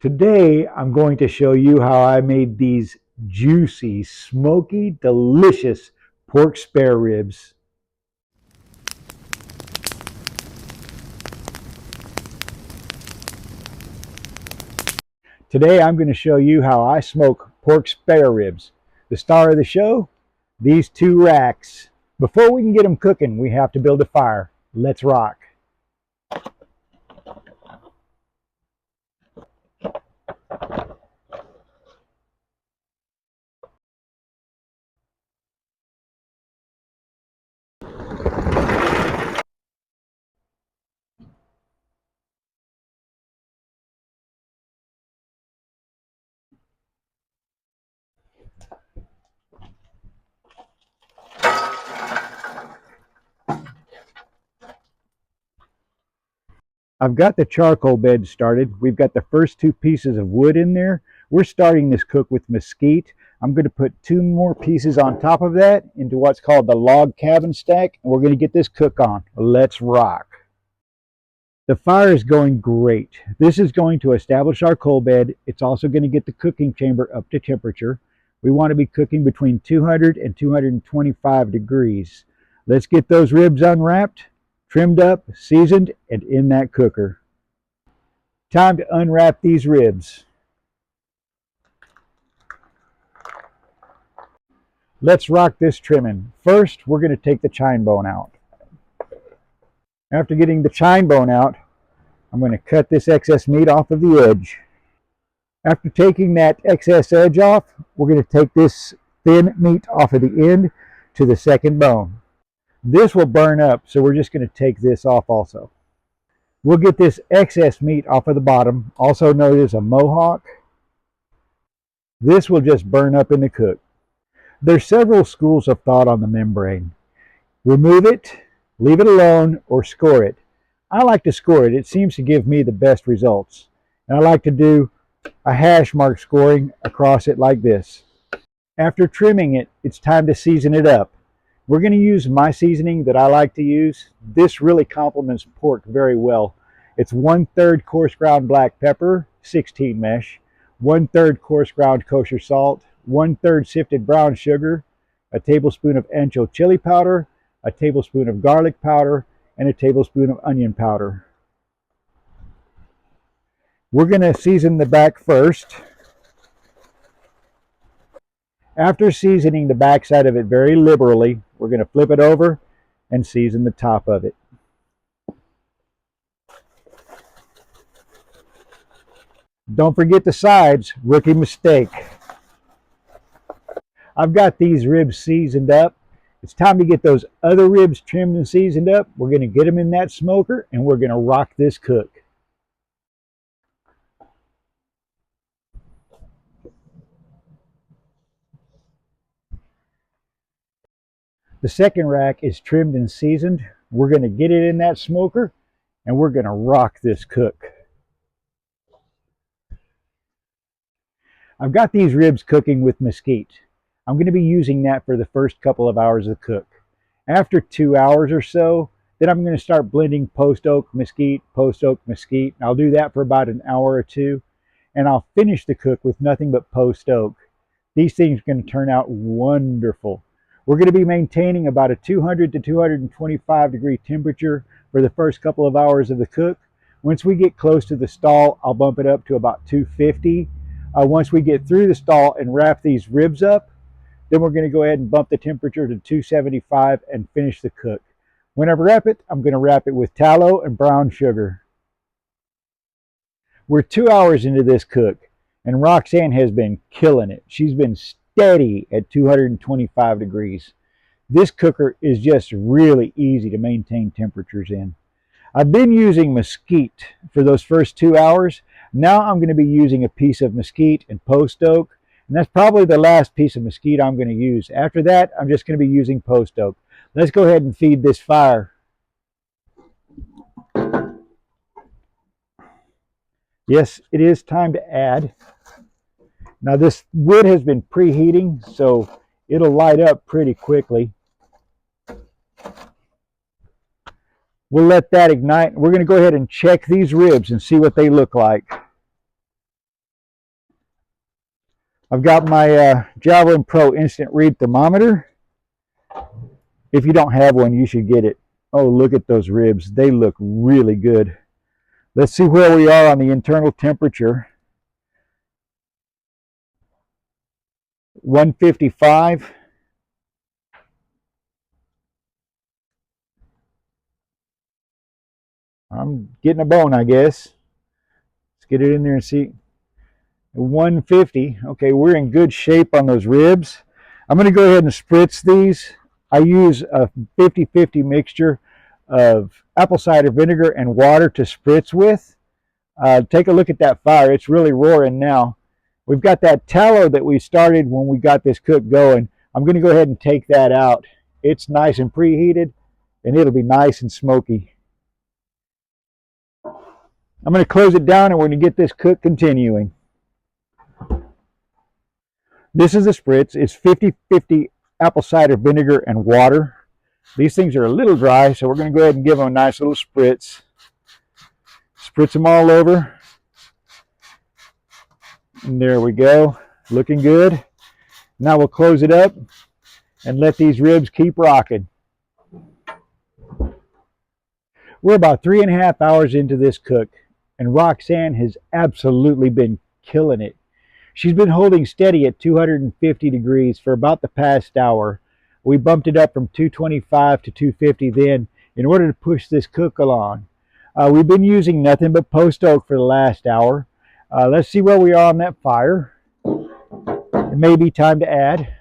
Today, I'm going to show you how I made these juicy, smoky, delicious pork spare ribs. Today, I'm going to show you how I smoke pork spare ribs. The star of the show, these two racks. Before we can get them cooking, we have to build a fire. Let's rock. I've got the charcoal bed started. We've got the first two pieces of wood in there. We're starting this cook with mesquite. I'm going to put two more pieces on top of that into what's called the log cabin stack, and we're going to get this cook on. Let's rock. The fire is going great. This is going to establish our coal bed. It's also going to get the cooking chamber up to temperature. We want to be cooking between 200 and 225 degrees. Let's get those ribs unwrapped, trimmed up, seasoned, and in that cooker. Time to unwrap these ribs. Let's rock this trimming. First, we're going to take the chine bone out. After getting the chine bone out, I'm going to cut this excess meat off of the edge. After taking that excess edge off, we're going to take this thin meat off of the end to the second bone. This will burn up, so we're just going to take this off also. We'll get this excess meat off of the bottom, also known as a mohawk. This will just burn up in the cook. There's several schools of thought on the membrane. Remove it, leave it alone, or score it. I like to score it. It seems to give me the best results. And I like to do a hash mark scoring across it like this. After trimming it, it's time to season it up. We're going to use my seasoning that I like to use. This really complements pork very well. It's 1/3 coarse ground black pepper, 16 mesh, 1/3 coarse ground kosher salt, 1/3 sifted brown sugar, a tablespoon of ancho chili powder, a tablespoon of garlic powder, and a tablespoon of onion powder. We're going to season the back first. After seasoning the back side of it very liberally, we're going to flip it over and season the top of it. Don't forget the sides, rookie mistake. I've got these ribs seasoned up. It's time to get those other ribs trimmed and seasoned up. We're going to get them in that smoker and we're going to rock this cook. The second rack is trimmed and seasoned. We're going to get it in that smoker and we're going to rock this cook. I've got these ribs cooking with mesquite. I'm going to be using that for the first couple of hours of the cook. After 2 hours or so, then I'm going to start blending post oak mesquite, and I'll do that for about an hour or two, and I'll finish the cook with nothing but post oak. These things are going to turn out wonderful. We're going to be maintaining about a 200 to 225 degree temperature for the first couple of hours of the cook. Once we get close to the stall, I'll bump it up to about 250. Once we get through the stall and wrap these ribs up, then we're going to go ahead and bump the temperature to 275 and finish the cook. When I wrap it, I'm going to wrap it with tallow and brown sugar. We're 2 hours into this cook, and Roxanne has been killing it. She's been steady at 225 degrees. This cooker is just really easy to maintain temperatures in. I've been using mesquite for those first 2 hours. Now I'm going to be using a piece of mesquite and post oak, and that's probably the last piece of mesquite I'm going to use. After that, I'm just going to be using post oak. Let's go ahead and feed this fire. Yes, it is time to add. Now this wood has been preheating, so it'll light up pretty quickly. We'll let that ignite. We're going to go ahead and check these ribs and see what they look like. I've got my Javelin Pro Instant Read Thermometer. If you don't have one, you should get it. Oh, look at those ribs. They look really good. Let's see where we are on the internal temperature. 155. I'm getting a bone, I guess. Let's get it in there and see. 150. Okay, we're in good shape on those ribs. I'm going to go ahead and spritz these. I use a 50-50 mixture of apple cider vinegar and water to spritz with. Take a look at that fire. It's really roaring now. We've got that tallow that we started when we got this cook going. I'm going to go ahead and take that out. It's nice and preheated, and it'll be nice and smoky. I'm going to close it down, and we're going to get this cook continuing. This is a spritz. It's 50-50 apple cider vinegar and water. These things are a little dry, so we're going to go ahead and give them a nice little spritz. Spritz them all over. And there we go. Looking good. Now we'll close it up and let these ribs keep rocking. We're about 3.5 hours into this cook, and Roxanne has absolutely been killing it. She's been holding steady at 250 degrees for about the past hour. We bumped it up from 225 to 250 then in order to push this cook along. We've been using nothing but post oak for the last hour. Let's see where we are on that fire. It may be time to add.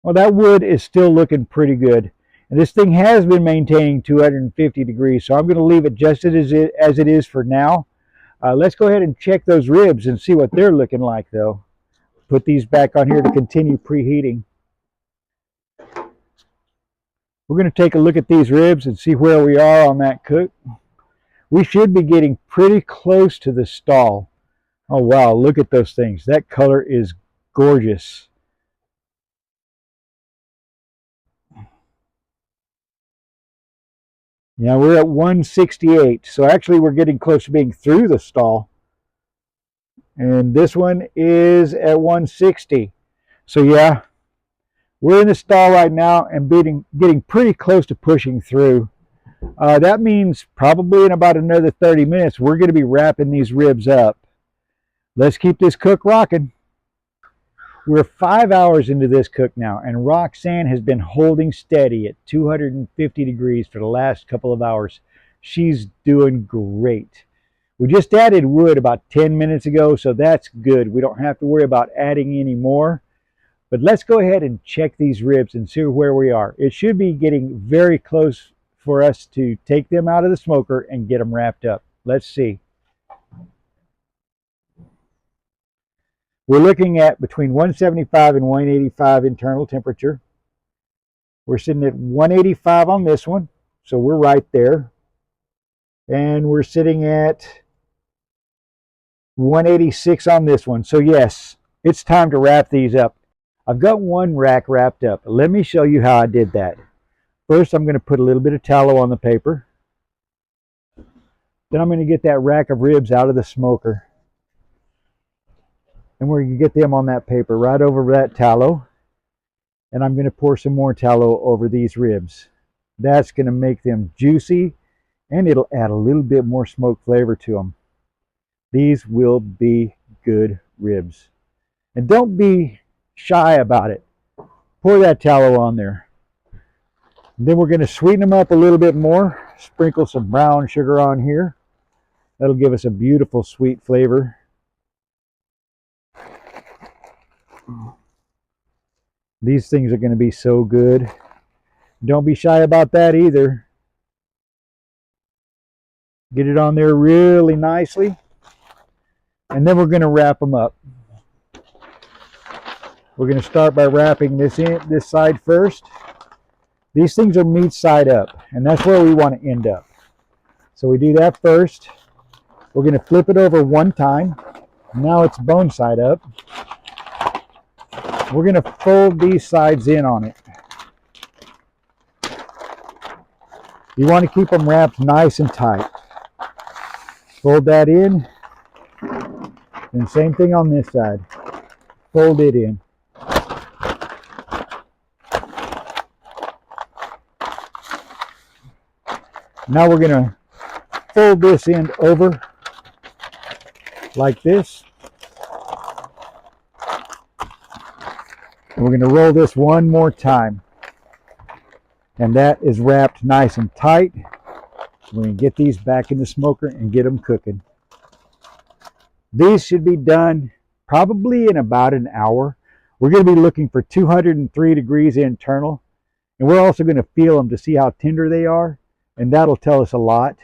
Well, that wood is still looking pretty good. And this thing has been maintaining 250 degrees, so I'm going to leave it just as it is for now. Let's go ahead and check those ribs and see what they're looking like, though. Put these back on here to continue preheating. We're going to take a look at these ribs and see where we are on that cook. We should be getting pretty close to the stall. Oh, wow, look at those things. That color is gorgeous. Yeah, we're at 168, so actually we're getting close to being through the stall. And this one is at 160. So yeah, we're in the stall right now and getting pretty close to pushing through. That means probably in about another 30 minutes, we're going to be wrapping these ribs up. Let's keep this cook rocking. We're 5 hours into this cook now, and Roxanne has been holding steady at 250 degrees for the last couple of hours. She's doing great. We just added wood about 10 minutes ago, so that's good. We don't have to worry about adding any more. But let's go ahead and check these ribs and see where we are. It should be getting very close for us to take them out of the smoker and get them wrapped up. Let's see. We're looking at between 175 and 185 internal temperature. We're sitting at 185 on this one, so we're right there. And we're sitting at 186 on this one. So yes, it's time to wrap these up. I've got one rack wrapped up. Let me show you how I did that. First, I'm going to put a little bit of tallow on the paper. Then I'm going to get that rack of ribs out of the smoker. And we're going to get them on that paper right over that tallow. And I'm going to pour some more tallow over these ribs. That's going to make them juicy, and it'll add a little bit more smoke flavor to them. These will be good ribs. And don't be shy about it. Pour that tallow on there. And then we're going to sweeten them up a little bit more. Sprinkle some brown sugar on here. That'll give us a beautiful sweet flavor. These things are going to be so good. Don't be shy about that either. Get it on there really nicely. And then we're going to wrap them up. We're going to start by wrapping this side first. These things are meat side up, and that's where we want to end up. So we do that first. We're going to flip it over one time. Now it's bone side up. We're going to fold these sides in on it. You want to keep them wrapped nice and tight. Fold that in. And same thing on this side. Fold it in. Now we're going to fold this end over like this. And we're going to roll this one more time. And that is wrapped nice and tight. We're going to get these back in the smoker and get them cooking. These should be done probably in about an hour. We're going to be looking for 203 degrees internal. And we're also going to feel them to see how tender they are. And that'll tell us a lot.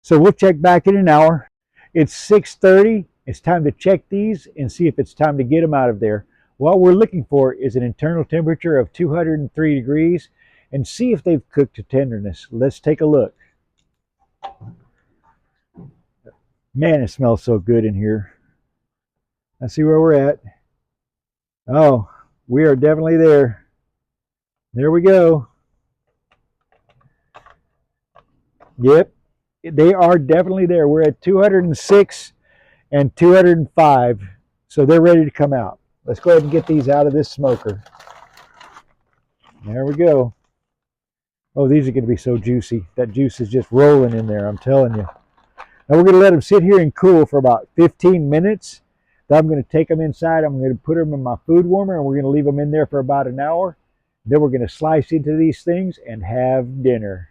So we'll check back in an hour. It's 6:30. It's time to check these and see if it's time to get them out of there. What we're looking for is an internal temperature of 203 degrees and see if they've cooked to tenderness. Let's take a look. Man, it smells so good in here. Let's see where we're at. Oh, we are definitely there. There we go. Yep, they are definitely there. We're at 206 and 205, so they're ready to come out. Let's go ahead and get these out of this smoker. There we go. Oh, these are going to be so juicy. That juice is just rolling in there, I'm telling you. Now we're going to let them sit here and cool for about 15 minutes. Then I'm going to take them inside. I'm going to put them in my food warmer, and we're going to leave them in there for about an hour. Then we're going to slice into these things and have dinner.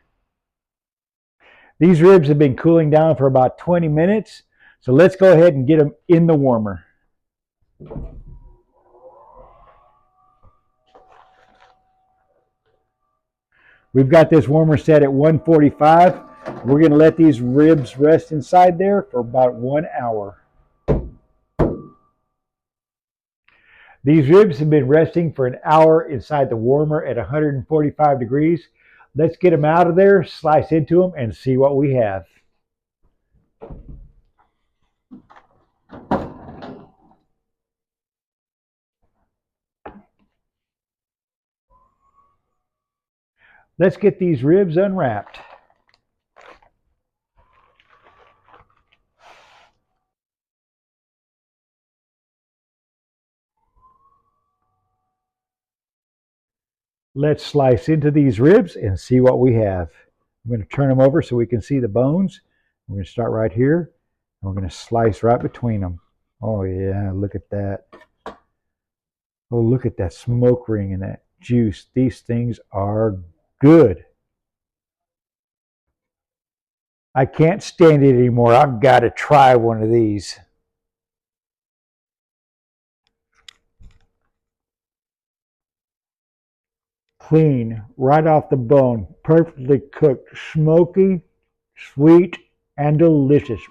These ribs have been cooling down for about 20 minutes, so let's go ahead and get them in the warmer. We've got this warmer set at 145. We're going to let these ribs rest inside there for about 1 hour. These ribs have been resting for an hour inside the warmer at 145 degrees. Let's get them out of there, slice into them, and see what we have. Let's get these ribs unwrapped. Let's slice into these ribs and see what we have. I'm going to turn them over so we can see the bones. We're going to start right here, and we're going to slice right between them. Oh yeah, look at that. Oh, look at that smoke ring and that juice. These things are good. I can't stand it anymore. I've got to try one of these. Clean, right off the bone, perfectly cooked, smoky, sweet, and delicious.